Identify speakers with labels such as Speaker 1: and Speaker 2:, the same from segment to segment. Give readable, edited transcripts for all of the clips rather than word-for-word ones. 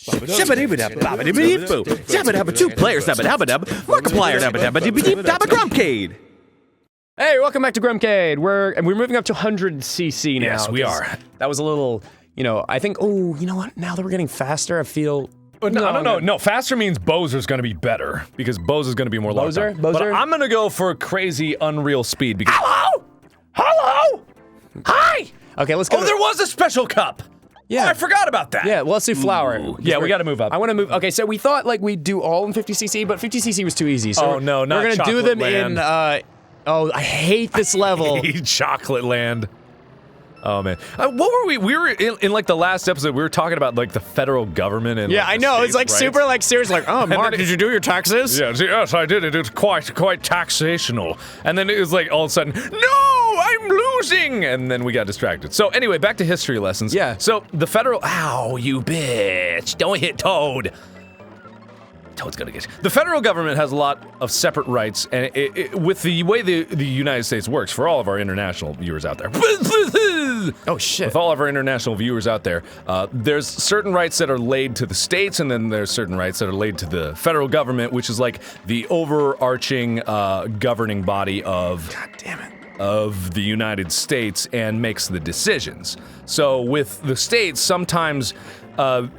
Speaker 1: Two players, Markiplier, Grumpcade.
Speaker 2: Hey, welcome back to Grumpcade. We're moving up to 100cc now.
Speaker 3: Yes, we are.
Speaker 2: That was a little, I think, oh, you know what? Now that we're getting faster, I feel...
Speaker 3: No, faster means Bowser's gonna be better, because Bowser's gonna be more locked up. But I'm gonna go for crazy unreal speed, because... Hello? Hi!
Speaker 2: Okay, let's go.
Speaker 3: Oh, there was a special cup!
Speaker 2: Yeah.
Speaker 3: Oh, I forgot about that.
Speaker 2: Yeah, well, let's do flower.
Speaker 3: Yeah, we gotta move up.
Speaker 2: I wanna move, okay, so we thought, like, we'd do all in 50cc, but 50cc was too easy, so
Speaker 3: not
Speaker 2: we're gonna do them
Speaker 3: Chocolate
Speaker 2: in, oh, I hate this level.
Speaker 3: I hate Chocolate Land. Oh man, what were we? We were in like the last episode. We were talking about like the federal government and
Speaker 2: yeah,
Speaker 3: like,
Speaker 2: I know. It's like
Speaker 3: rights.
Speaker 2: super like serious. Like, oh, Mark, did you do your taxes?
Speaker 3: Yeah, yes, I did. It was quite taxational. And then it was like all of a sudden, no, I'm losing. And then we got distracted. So anyway, back to history lessons.
Speaker 2: Yeah.
Speaker 3: So the federal. Ow, you bitch! Don't hit Toad. Toad's gonna get you. The federal government has a lot of separate rights, and with the way the United States works, for all of our international viewers out there.
Speaker 2: Oh shit.
Speaker 3: With all of our international viewers out there, there's certain rights that are laid to the states, and then there's certain rights that are laid to the federal government, which is like the overarching governing body of
Speaker 2: God damn it.
Speaker 3: Of the United States and makes the decisions. So with the states, sometimes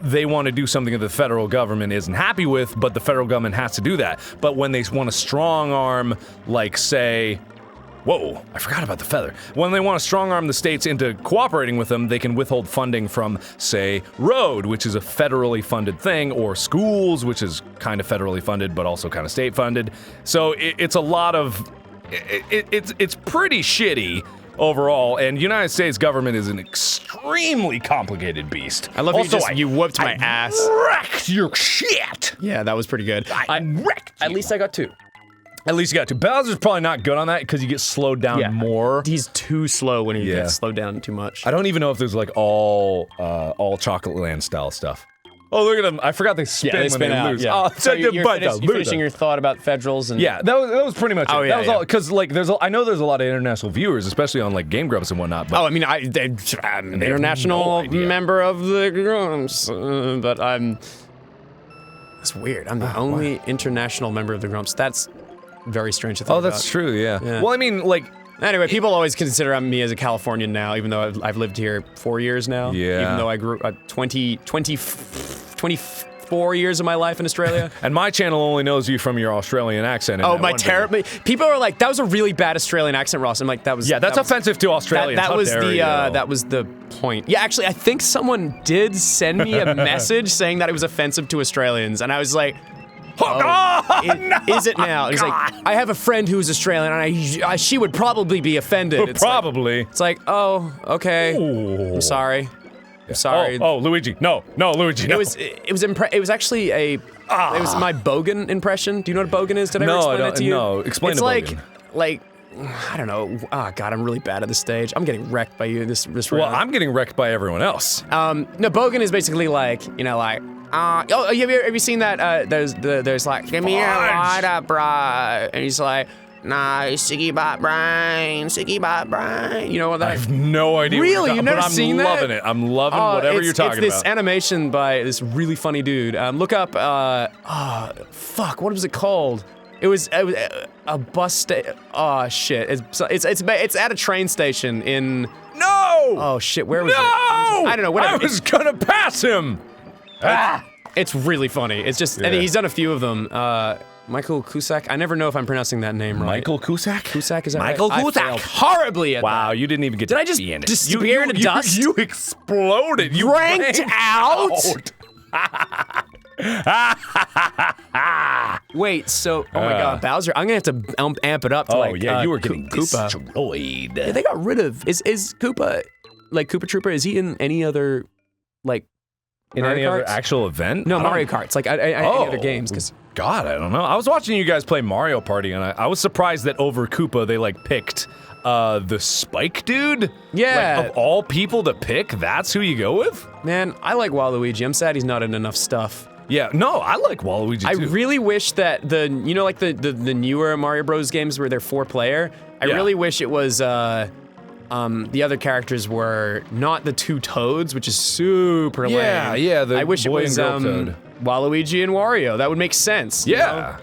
Speaker 3: they want to do something that the federal government isn't happy with, but the federal government has to do that. But when they want to strong arm, like say, whoa, I forgot about the feather. When they want to strong arm the states into cooperating with them, they can withhold funding from, say, road, which is a federally funded thing, or schools, which is kind of federally funded, but also kind of state funded. So it's a lot of, it's pretty shitty overall, and United States government is an extremely complicated beast.
Speaker 2: I love
Speaker 3: also,
Speaker 2: you whooped my ass.
Speaker 3: Wrecked your shit.
Speaker 2: Yeah, that was pretty good.
Speaker 3: I wrecked you.
Speaker 2: At least I got 2.
Speaker 3: At least you got 2. Bowser's probably not good on that because you get slowed down more.
Speaker 2: He's too slow when he gets slowed down too much.
Speaker 3: I don't even know if there's like all Chocolate Land style stuff. Oh, look at them. I forgot they spin when they
Speaker 2: out,
Speaker 3: lose.
Speaker 2: Yeah.
Speaker 3: Oh,
Speaker 2: so you're finishing your thought about federals and...
Speaker 3: Yeah, that was pretty much it.
Speaker 2: Oh, yeah,
Speaker 3: that was all, because like I know there's a lot of international viewers, especially on like GameGrumps and whatnot. But
Speaker 2: oh, I mean, I'm an international member of the Grumps, but that's weird. I'm the only international member of the Grumps. That's very strange to think about.
Speaker 3: That's true, yeah. Well, I mean, like...
Speaker 2: Anyway, people always consider me as a Californian now, even though I've lived here 4 years now.
Speaker 3: Yeah.
Speaker 2: Even though I grew 24 years of my life in Australia.
Speaker 3: And my channel only knows you from your Australian accent.
Speaker 2: Oh, my terrible... People are like, that was a really bad Australian accent, Ross. I'm like, that was...
Speaker 3: Yeah, that's offensive to Australians.
Speaker 2: That was the point. Yeah, actually, I think someone did send me a message saying that it was offensive to Australians, and I was like... Is it now? He's like, I have a friend who's Australian, and she would probably be offended. It's
Speaker 3: probably.
Speaker 2: It's like, oh, okay.
Speaker 3: Ooh.
Speaker 2: I'm sorry. I'm sorry.
Speaker 3: Oh, Luigi. No, Luigi. No.
Speaker 2: It was actually it was my Bogan impression. Do you know what a Bogan is? Did I ever explain it to you?
Speaker 3: No, explain a Bogan.
Speaker 2: It's like, I don't know. Oh God, I'm really bad at this stage. I'm getting wrecked by you this round.
Speaker 3: Well, I'm getting wrecked by everyone else.
Speaker 2: No, Bogan is basically like, have you seen that? There's like, give me your lighter, bruh. And he's like, nah, Siggy Bot Brain. You know what that?
Speaker 3: I have no idea.
Speaker 2: Really? You've never seen that?
Speaker 3: I'm loving it. I'm loving whatever you're talking about.
Speaker 2: It's this animation by this really funny dude. Look up, fuck, what was it called? It was a bus station. Oh shit! It's at a train station in.
Speaker 3: No!
Speaker 2: Oh shit! Where was it?
Speaker 3: No!
Speaker 2: I don't know. Whatever.
Speaker 3: I was gonna pass him.
Speaker 2: It's really funny. It's just, and he's done a few of them. Michael Cusack. I never know if I'm pronouncing that name right.
Speaker 3: Michael Cusack?
Speaker 2: Cusack, is that
Speaker 3: Michael
Speaker 2: right?
Speaker 3: Cusack.
Speaker 2: I failed horribly at that.
Speaker 3: Wow, you didn't even get
Speaker 2: Did
Speaker 3: to
Speaker 2: I just
Speaker 3: be in it.
Speaker 2: disappear into dust?
Speaker 3: You exploded. You
Speaker 2: ranked out. Wait, so, oh my god, Bowser, I'm gonna have to amp it up to
Speaker 3: you were getting
Speaker 2: Koopa.
Speaker 3: destroyed.
Speaker 2: Yeah, they got rid of, is Koopa, like Koopa Trooper, is he in any other, like,
Speaker 3: in any other actual event?
Speaker 2: No, Mario Karts, like any other games, because...
Speaker 3: God, I don't know. I was watching you guys play Mario Party, and I was surprised that over Koopa, they, like, picked the Spike dude?
Speaker 2: Yeah.
Speaker 3: Like, of all people to pick, that's who you go with?
Speaker 2: Man, I like Waluigi. I'm sad he's not in enough stuff.
Speaker 3: Yeah, no, I like Waluigi too.
Speaker 2: I really wish that the newer Mario Bros games where they're 4-player, I really wish it was, The other characters were not the two Toads, which is super lame.
Speaker 3: Yeah, the
Speaker 2: I wish
Speaker 3: boy
Speaker 2: it was
Speaker 3: and girl Toad.
Speaker 2: Waluigi and Wario. That would make sense. you know?
Speaker 3: Yeah.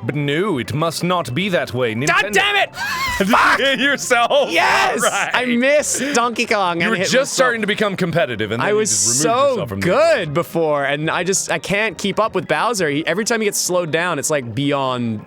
Speaker 3: But no, it must not be that way.
Speaker 2: God
Speaker 3: Nintendo-
Speaker 2: damn it!
Speaker 3: Did you hit yourself?
Speaker 2: Yes!
Speaker 3: Right.
Speaker 2: I missed Donkey Kong.
Speaker 3: You were just starting to become competitive, and then
Speaker 2: I
Speaker 3: you
Speaker 2: was
Speaker 3: just removed
Speaker 2: so
Speaker 3: yourself from the-
Speaker 2: good before, and I can't keep up with Bowser. Every time he gets slowed down, it's like beyond.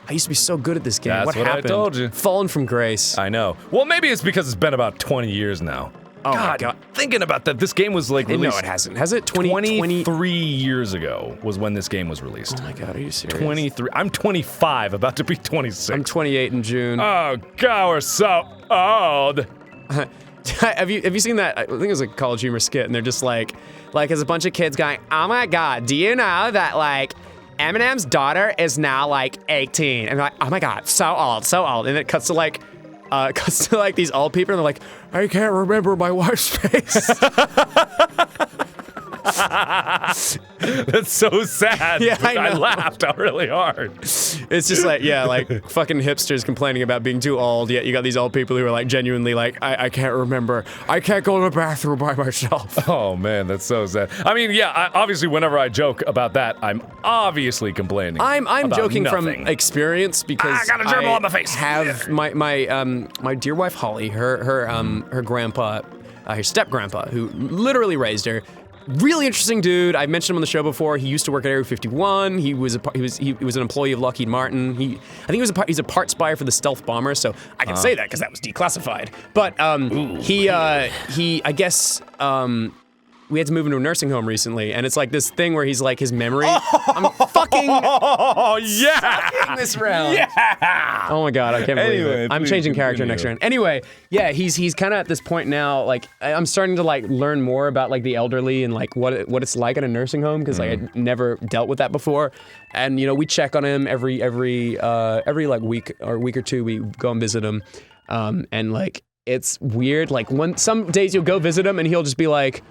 Speaker 2: I used to be so good at this game.
Speaker 3: That's
Speaker 2: what
Speaker 3: what I
Speaker 2: happened?
Speaker 3: told you.
Speaker 2: Fallen from grace.
Speaker 3: I know. Well, maybe it's because it's been about 20 years now.
Speaker 2: Oh my God.
Speaker 3: Thinking about that, this game was like
Speaker 2: No,
Speaker 3: released
Speaker 2: it hasn't. Has it?
Speaker 3: 23 years ago was when this game was released.
Speaker 2: Oh my God, are you serious?
Speaker 3: 23. I'm 25, about to be 26.
Speaker 2: I'm 28 in June.
Speaker 3: Oh God, we're so old.
Speaker 2: Have you seen that? I think it was a College Humor skit, and they're just like there's a bunch of kids going, "Oh my God, do you know that like Eminem's daughter is now like 18?" And they're like, "Oh my God, so old, so old." And it cuts to like these old people, and they're like, "I can't remember my wife's face."
Speaker 3: That's so sad.
Speaker 2: Yeah, I know.
Speaker 3: laughed out really hard.
Speaker 2: It's just like, yeah, like fucking hipsters complaining about being too old, yet you got these old people who are like genuinely like, I can't remember. I can't go to the bathroom by myself.
Speaker 3: Oh man, that's so sad. I mean, yeah, obviously whenever I joke about that, I'm obviously complaining.
Speaker 2: I'm
Speaker 3: about
Speaker 2: joking
Speaker 3: nothing.
Speaker 2: from experience because
Speaker 3: I got a gerbil on my face.
Speaker 2: Have my dear wife Holly, her grandpa, her step grandpa, who literally raised her. Really interesting dude. I've mentioned him on the show before. He used to work at Area 51. He was an employee of Lockheed Martin. I think he's a parts buyer for the stealth bomber. So I can say that because that was declassified. But he I guess we had to move into a nursing home recently, and it's like this thing where he's like his memory. I'm fucking.
Speaker 3: Oh yeah.
Speaker 2: fucking this round.
Speaker 3: Yeah.
Speaker 2: Oh my God, I can't believe
Speaker 3: Anyway,
Speaker 2: it. I'm
Speaker 3: please
Speaker 2: changing character
Speaker 3: continue.
Speaker 2: next round. Anyway, yeah, he's kind of at this point now. Like I'm starting to like learn more about like the elderly and like what it's like at a nursing home because like I'd never dealt with that before. And you know we check on him every like week or two. We go and visit him, and like it's weird. Like some days you'll go visit him and he'll just be like,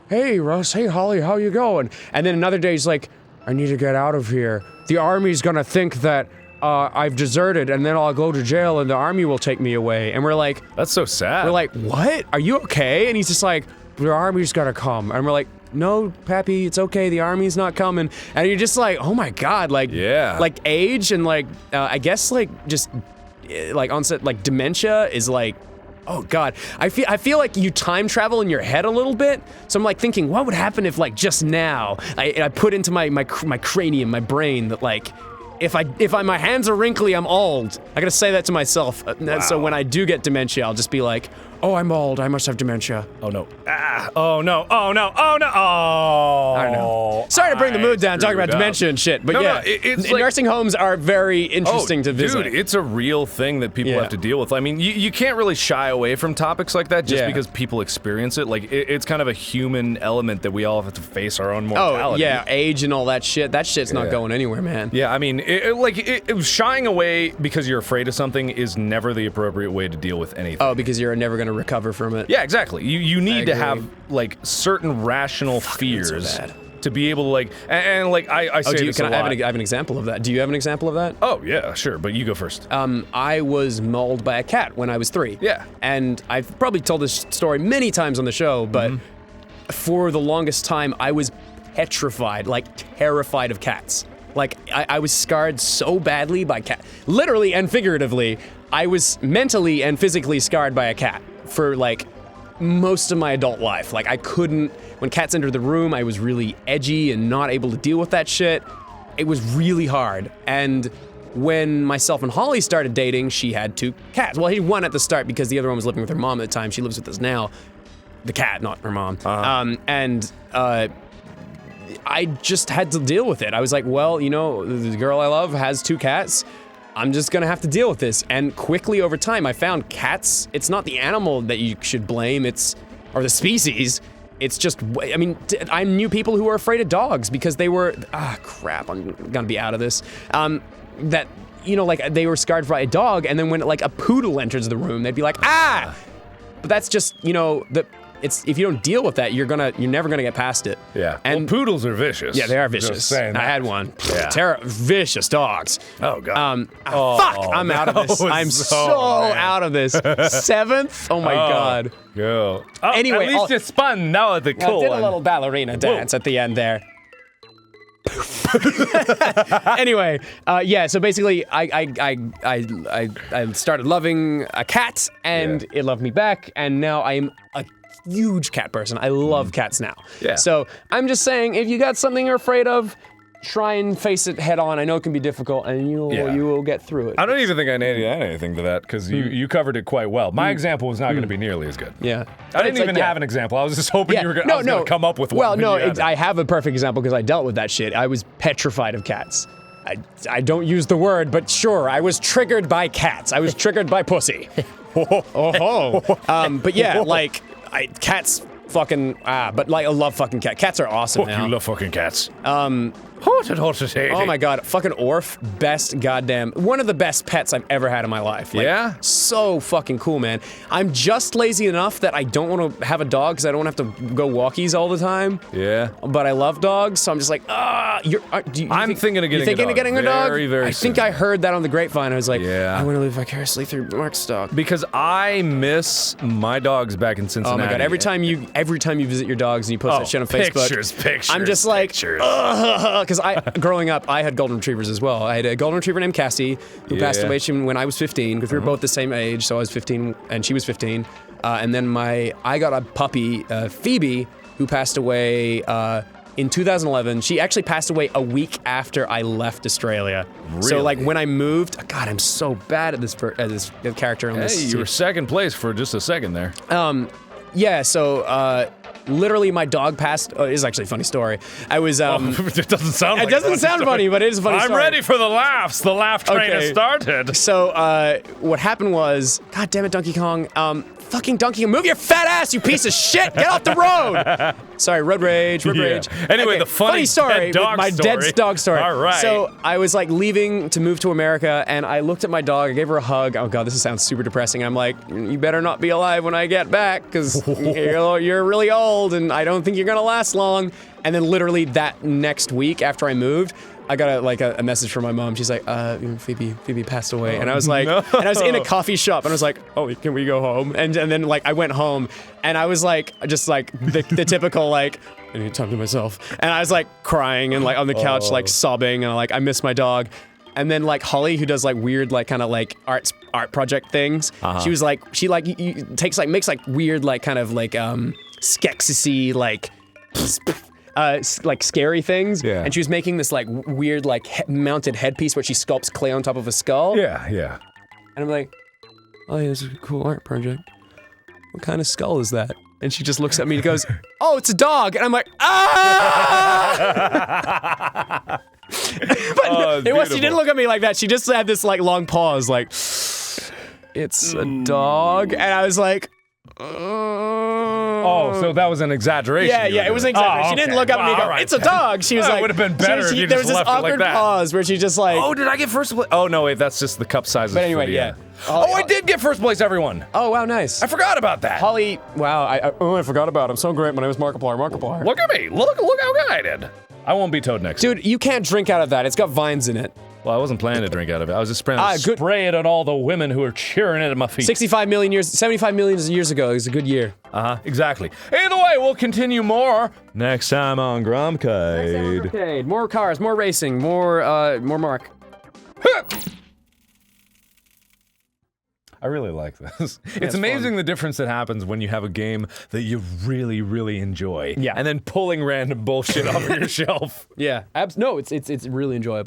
Speaker 2: "Hey Russ, hey Holly, how you going?" And then another day he's like, "I need to get out of here. The army's gonna think that I've deserted, and then I'll go to jail, and the army will take me away." And we're like,
Speaker 3: That's so sad.
Speaker 2: "We're like, what? Are you okay?" And he's just like, "The army's gonna come." And we're like, "No, Pappy, it's okay. The army's not coming." And you're just like, "Oh my God!" Like,
Speaker 3: Yeah.
Speaker 2: like age and like I guess like just like onset like dementia is like. Oh God, I feel like you time travel in your head a little bit. So I'm like thinking, what would happen if like just now I put into my cranium, my brain that like if my hands are wrinkly, I'm old. I gotta say that to myself. So when I do get dementia, I'll just be like, "Oh, I'm old. I must have dementia."
Speaker 3: Oh no. Oh no. Oh no. Oh no. Oh.
Speaker 2: I don't know. Sorry to bring the mood down talking about dementia and shit, but
Speaker 3: No,
Speaker 2: yeah,
Speaker 3: it's like-
Speaker 2: nursing homes are very interesting to visit.
Speaker 3: Dude, it's a real thing that people
Speaker 2: Yeah.
Speaker 3: have to deal with. I mean, you can't really shy away from topics like that just
Speaker 2: Yeah.
Speaker 3: because people experience it. Like, it's kind of a human element that we all have to face our own
Speaker 2: Oh
Speaker 3: mortality.
Speaker 2: yeah, age and all that shit. That shit's not
Speaker 3: Yeah.
Speaker 2: going anywhere, man.
Speaker 3: Yeah, I mean, shying away because you're afraid of something is never the appropriate way to deal with anything.
Speaker 2: Oh, because you're never gonna recover from it.
Speaker 3: Yeah, exactly. You need to
Speaker 2: agree.
Speaker 3: have like certain rational fears
Speaker 2: bad.
Speaker 3: to be able to like and like I say this a lot.
Speaker 2: I have an example of that. Do you have an example of that?
Speaker 3: Oh yeah, sure, but you go first.
Speaker 2: I was mauled by a cat when I was 3.
Speaker 3: Yeah.
Speaker 2: And I've probably told this story many times on the show, but for the longest time, I was petrified, like terrified of cats. Like, I was scarred so badly by cat. Literally and figuratively, I was mentally and physically scarred by a cat for, like, most of my adult life. Like, I couldn't... When cats entered the room, I was really edgy and not able to deal with that shit. It was really hard. And when myself and Holly started dating, she had 2 cats. Well, he had 1 at the start because the other one was living with her mom at the time. She lives with us now. The cat, not her mom. I just had to deal with it. I was like, well, you know, the girl I love has 2 cats. I'm just gonna have to deal with this. And quickly over time, I found cats, it's not the animal that you should blame, or the species. It's just, I mean, I knew people who were afraid of dogs because they were, crap, I'm gonna be out of this. That, you know, like they were scarred by a dog, and then when like a poodle enters the room, they'd be like, ah! But that's just, you know, if you don't deal with that, you're never gonna get past it.
Speaker 3: Yeah.
Speaker 2: And
Speaker 3: well, poodles are vicious.
Speaker 2: yeah, they are
Speaker 3: Just
Speaker 2: vicious.
Speaker 3: saying
Speaker 2: I
Speaker 3: that.
Speaker 2: had one.
Speaker 3: Yeah.
Speaker 2: Vicious dogs.
Speaker 3: Oh god.
Speaker 2: Fuck! I'm out of this.
Speaker 3: was
Speaker 2: I'm
Speaker 3: so
Speaker 2: out of this. 7th? Oh my god.
Speaker 3: Go. Oh,
Speaker 2: Anyway,
Speaker 3: at least you spun. Now the
Speaker 2: I
Speaker 3: cool
Speaker 2: did a
Speaker 3: one.
Speaker 2: little ballerina dance at the end there. Anyway, yeah. So basically, I started loving a cat, and it loved me back, and now I'm a huge cat person. I love cats now.
Speaker 3: Yeah.
Speaker 2: So I'm just saying, if you got something you're afraid of, try and face it head on. I know it can be difficult, and you will get through it.
Speaker 3: I don't even think I needed to add anything to that because you covered it quite well. My example was not going to be nearly as good.
Speaker 2: Yeah.
Speaker 3: I didn't even have an example. I was just hoping you were going to come up with one.
Speaker 2: Well, no, I have a perfect example because I dealt with that shit. I was petrified of cats. I don't use the word, but sure, I was triggered by cats. I was triggered by pussy. But yeah, like, cats fucking, but like, I love fucking cats. Cats are awesome now.
Speaker 3: You love fucking cats.
Speaker 2: Oh my god, fucking Orf, one of the best pets I've ever had in my life. Like,
Speaker 3: Yeah?
Speaker 2: So fucking cool, man. I'm just lazy enough that I don't want to have a dog because I don't have to go walkies all the time.
Speaker 3: Yeah.
Speaker 2: But I love dogs, so I'm just like, I'm thinking
Speaker 3: of getting a dog. Very, very
Speaker 2: I think
Speaker 3: soon.
Speaker 2: I heard that on the grapevine. I was like,
Speaker 3: Yeah.
Speaker 2: I want to live vicariously through Mark's dog.
Speaker 3: Because I miss my dogs back in Cincinnati.
Speaker 2: Oh my god! Every time you visit your dogs and you post that shit on Facebook,
Speaker 3: pictures.
Speaker 2: I'm just like,
Speaker 3: pictures.
Speaker 2: because growing up, I had golden retrievers as well. I had a golden retriever named Cassie who passed away when I was 15 because we were both the same age. So I was 15 and she was 15. And then I got a puppy, Phoebe, who passed away in 2011. She actually passed away a week after I left Australia.
Speaker 3: Really?
Speaker 2: So like when I moved, God, I'm so bad at this character on this.
Speaker 3: Hey, you were second place for just a second there.
Speaker 2: Yeah, so literally my dog passed. Oh, it is actually a funny story. I was
Speaker 3: it doesn't sound.
Speaker 2: It doesn't sound funny, but it is a funny story.
Speaker 3: I'm ready for the laughs. The laugh train has started.
Speaker 2: So what happened was, God damn it, Donkey Kong. Fucking Donkey Kong, move your fat ass, you piece of shit! Get off the road! Sorry, road rage.
Speaker 3: Anyway,
Speaker 2: okay,
Speaker 3: the funny
Speaker 2: story,
Speaker 3: dead dog
Speaker 2: my
Speaker 3: story.
Speaker 2: dead dog story.
Speaker 3: All right.
Speaker 2: So I was like leaving to move to America, and I looked at my dog. I gave her a hug. Oh god, this sounds super depressing. I'm like, you better not be alive when I get back, because you're really old, and I don't think you're gonna last long. And then literally that next week after I moved, I got a message from my mom. She's like, Phoebe passed away. And I was like, and I was in a coffee shop, and I was like, oh, can we go home? And then like I went home, and I was like, just like the typical like, I need time to myself. And I was like crying and like on the couch, like sobbing, and like I miss my dog. And then like Holly, who does like weird like kind of like art project things, she was like, makes like weird like kind of like Skeksis-y like scary things, and she was making this like weird like mounted headpiece where she sculpts clay on top of a skull.
Speaker 3: Yeah.
Speaker 2: And I'm like, oh yeah, this is a cool art project. What kind of skull is that? And she just looks at me and goes, oh, it's a dog. And I'm like, ah! But she didn't look at me like that. She just had this like long pause, like, it's a dog. And I was like,
Speaker 3: Oh, so that was an exaggeration.
Speaker 2: Yeah, it was an exaggeration. She didn't look up at me and go, it's a dog. She was like,
Speaker 3: it would have been better if you
Speaker 2: there
Speaker 3: just
Speaker 2: was this
Speaker 3: left it like
Speaker 2: awkward
Speaker 3: that.
Speaker 2: pause where she just like,
Speaker 3: Oh, did I get first place? Oh, no, wait, that's just the cup sizes.
Speaker 2: But anyway,
Speaker 3: for the,
Speaker 2: yeah.
Speaker 3: I did get first place, everyone.
Speaker 2: Oh, wow, nice.
Speaker 3: I forgot about that.
Speaker 2: Holly, wow, I forgot about it. I'm so great. My name is Markiplier.
Speaker 3: Look at me. Look how good I did. I won't be Toad next.
Speaker 2: Dude, you can't drink out of that. It's got vines in it.
Speaker 3: Well, I wasn't planning to drink out of it. I was just spray it on all the women who are cheering it at my feet. 75 million years ago. It was a good year. Exactly. Either way, we'll continue more next time on Grumpcade.
Speaker 2: More cars, more racing, more Mark.
Speaker 3: I really like this. It's amazing the difference that happens when you have a game that you really, really enjoy.
Speaker 2: Yeah.
Speaker 3: And then pulling random bullshit off of your shelf.
Speaker 2: Yeah. No, it's really enjoyable.